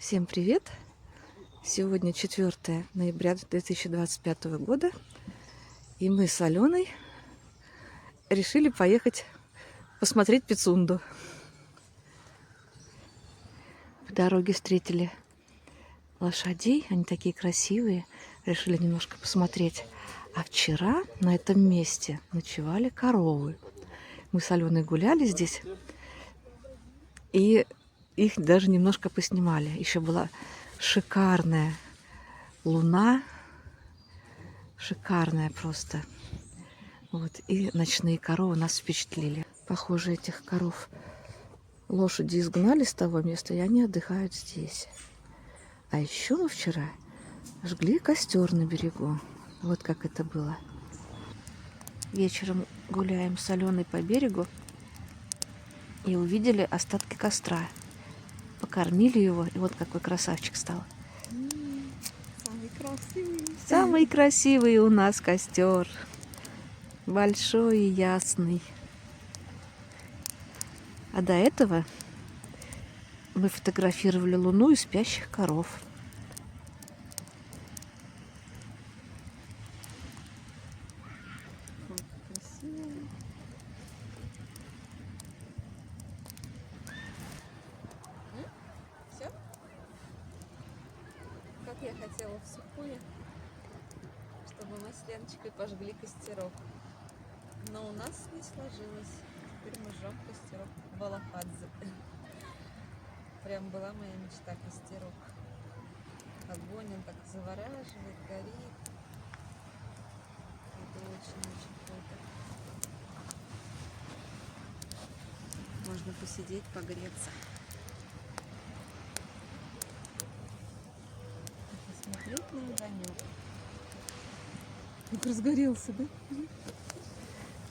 Всем привет! Сегодня 4 ноября 2025 года, и мы с Аленой решили поехать посмотреть Пицунду. В дороге встретили лошадей, они такие красивые, решили немножко посмотреть. А вчера на этом месте ночевали коровы. Мы с Аленой гуляли здесь, и их даже немножко поснимали. Еще была шикарная луна, шикарная просто. Вот, и ночные коровы нас впечатлили. Похоже, этих коров лошади изгнали с того места, и они отдыхают здесь. А еще мы вчера жгли костер на берегу. Вот как это было. Вечером гуляем с Аленой по берегу и увидели остатки костра. Покормили его, и вот какой красавчик стал. Самый красивый. Самый красивый у нас костер. Большой и ясный. А до этого мы фотографировали луну и спящих коров. Вот красиво. Все? Как я хотела в сухую, чтобы мы с Леночкой пожгли костерок. Но у нас не сложилось. Теперь мы жжем костерок в Алахадзе. Прям была моя мечта костерок. Огонь, он так завораживает, горит. Это очень-очень круто. Можно посидеть, погреться. Посмотреть на огонек. Как разгорелся, да?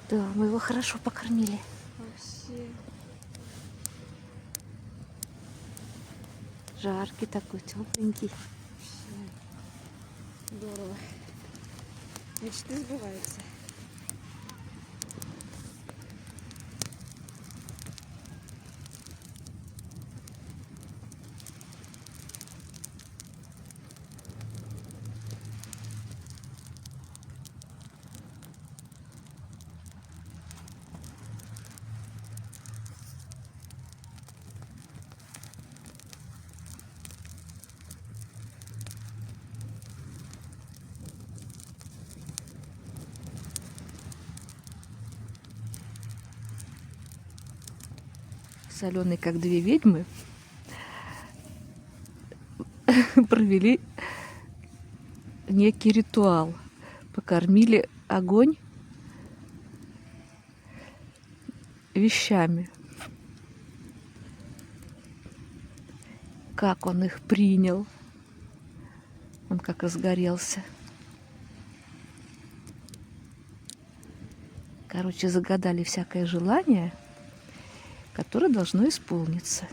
Да, мы его хорошо покормили. Вообще. Жаркий такой, тепленький. Здорово. Мечты сбываются. С Аленой, как две ведьмы, провели некий ритуал. Покормили огонь вещами. Как он их принял. Он как разгорелся. Короче, загадали всякое желание, которое должно исполниться.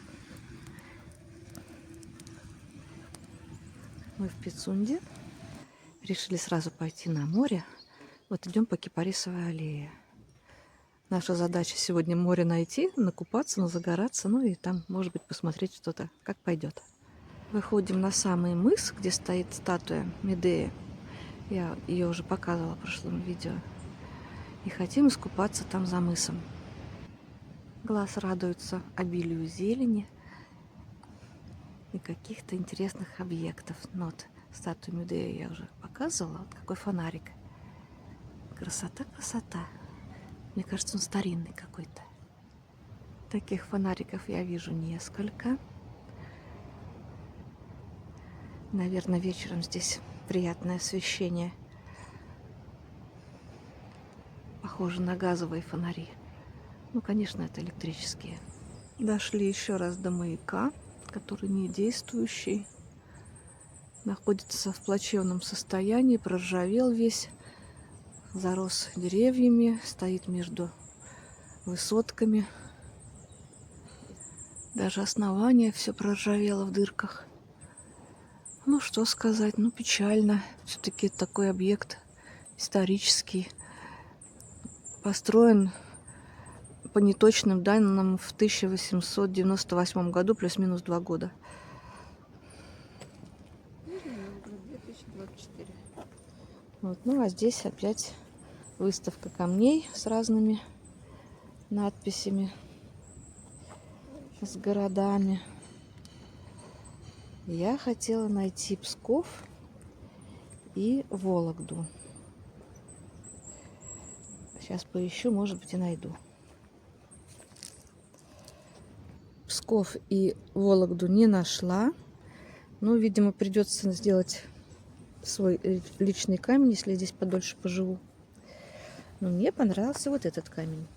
Мы в Пицунде. Решили сразу пойти на море. Вот идем по Кипарисовой аллее. Наша задача сегодня море найти, накупаться, назагораться, ну и там, может быть, посмотреть что-то, как пойдет. Выходим на самый мыс, где стоит статуя Медеи. Я ее уже показывала в прошлом видео. И хотим искупаться там за мысом. Глаз радуется обилию зелени и каких-то интересных объектов. Ну, вот статую Медеи я уже показывала. Вот какой фонарик. Красота, красота. Мне кажется, он старинный какой-то. Таких фонариков я вижу несколько. Наверное, вечером здесь приятное освещение. Похоже на газовые фонари. Ну, конечно, это электрические. Дошли еще раз до маяка, который не действующий. Находится в плачевном состоянии, проржавел весь. Зарос деревьями, стоит между высотками. Даже основание все проржавело в дырках. Ну, что сказать, ну, печально. Все-таки такой объект исторический. Построен по неточным данным в 1898 году, плюс-минус 2 года. Год 4. Вот. Ну а здесь опять выставка камней с разными надписями, с городами. Я хотела найти Псков и Вологду. Сейчас поищу, может быть, и найду. Псков и Вологду не нашла. Ну, видимо, придется сделать свой личный камень, если я здесь подольше поживу. Но мне понравился вот этот камень.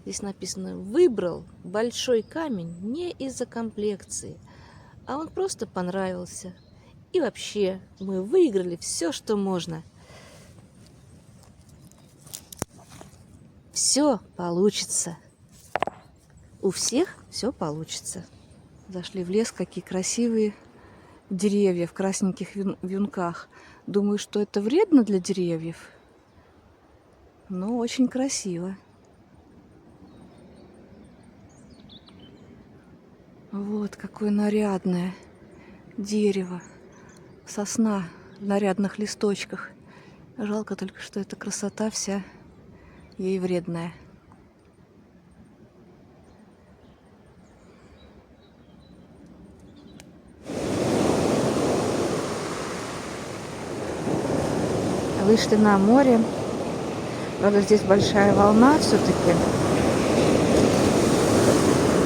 Здесь написано: выбрал большой камень не из-за комплекции, а он просто понравился. И вообще, мы выиграли все, что можно. Все получится. У всех все получится. Зашли в лес, какие красивые деревья в красненьких вьюнках. Думаю, что это вредно для деревьев, но очень красиво. Вот какое нарядное дерево. Сосна в нарядных листочках. Жалко только, что эта красота вся ей вредная. Вышли на море. Правда, здесь большая волна все-таки.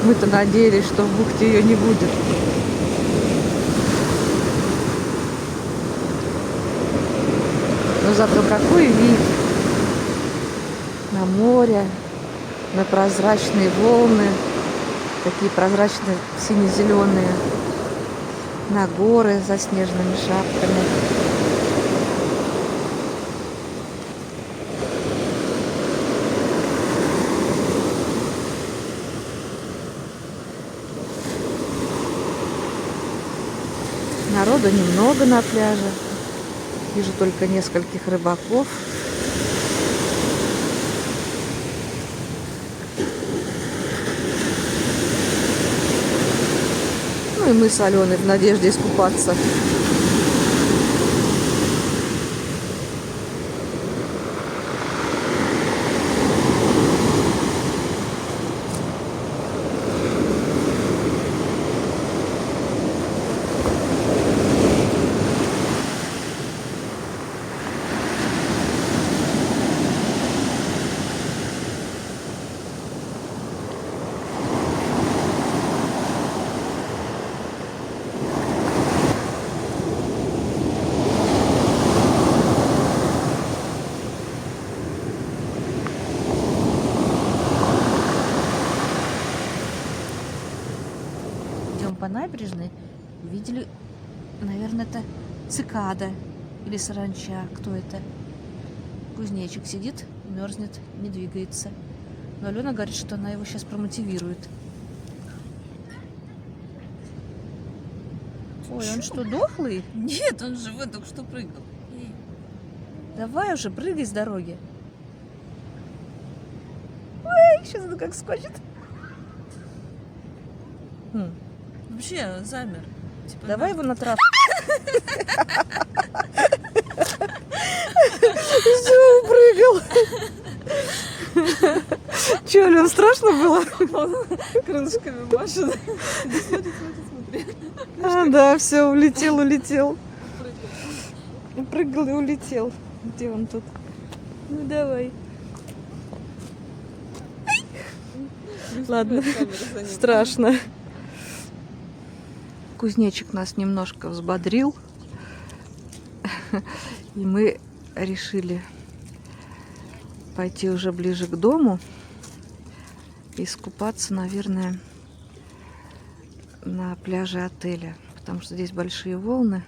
Мы-то надеялись, что в бухте ее не будет. Но зато какой вид на море, на прозрачные волны, такие прозрачные сине-зеленые, на горы с заснеженными шапками. Народу немного на пляже. Вижу только нескольких рыбаков. Ну и мы с Аленой в надежде искупаться. Идем по набережной. Видели, наверное, это цикада или саранча. Кто это? Кузнечик сидит, мерзнет, не двигается. Но Алена говорит, что она его сейчас промотивирует. Ой, он что, дохлый? Нет, он живой, только что прыгал. Давай уже, прыгай с дороги. Ой, сейчас он как скочит. Вообще замер. Типа, Давай его на травку. Все, прыгал. Че, Ален, страшно было? крылышками машет. Смотри. А, да, все, улетел. Прыгал и улетел. Где он тут? Ну, давай. Ладно, страшно. Кузнечик нас немножко взбодрил. И мы решили пойти уже ближе к дому и искупаться, наверное, на пляже отеля. Потому что здесь большие волны.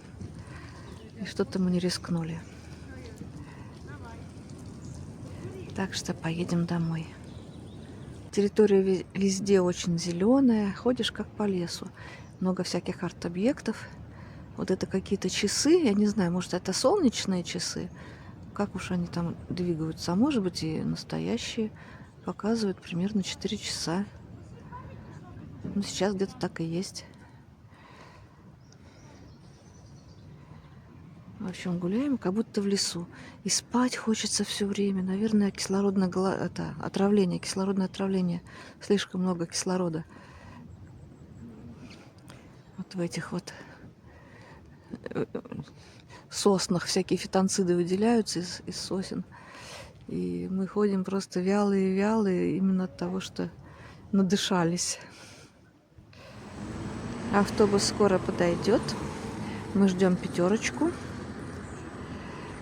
И что-то мы не рискнули. Так что поедем домой. Территория везде очень зеленая. Ходишь как по лесу. Много всяких арт-объектов. Вот это какие-то часы. Я не знаю, может, это солнечные часы. Как уж они там двигаются. А может быть, и настоящие. Показывают примерно 4 часа. Ну, сейчас где-то так и есть. В общем, гуляем, как будто в лесу. И спать хочется все время. Наверное, отравление, кислородное отравление. Слишком много кислорода. Вот в этих вот соснах всякие фитонциды выделяются из сосен. И мы ходим просто вялые именно от того, что надышались. Автобус скоро подойдет. Мы ждем пятерочку,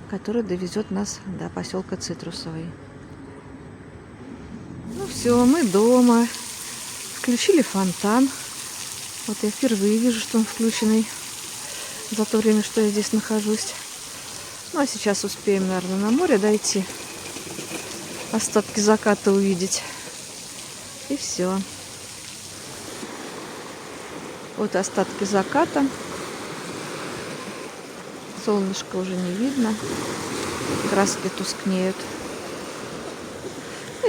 который довезет нас до поселка Цитрусовый. Ну все, мы дома. Включили фонтан. Вот я впервые вижу, что он включенный за то время, что я здесь нахожусь. Ну а сейчас успеем, наверное, на море дойти. Остатки заката увидеть. И все. Вот остатки заката. Солнышко уже не видно. Краски тускнеют.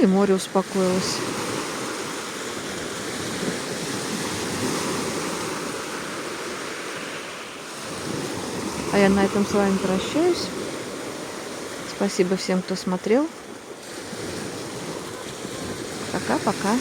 И море успокоилось. А я на этом с вами прощаюсь. Спасибо всем, кто смотрел. Пока-пока.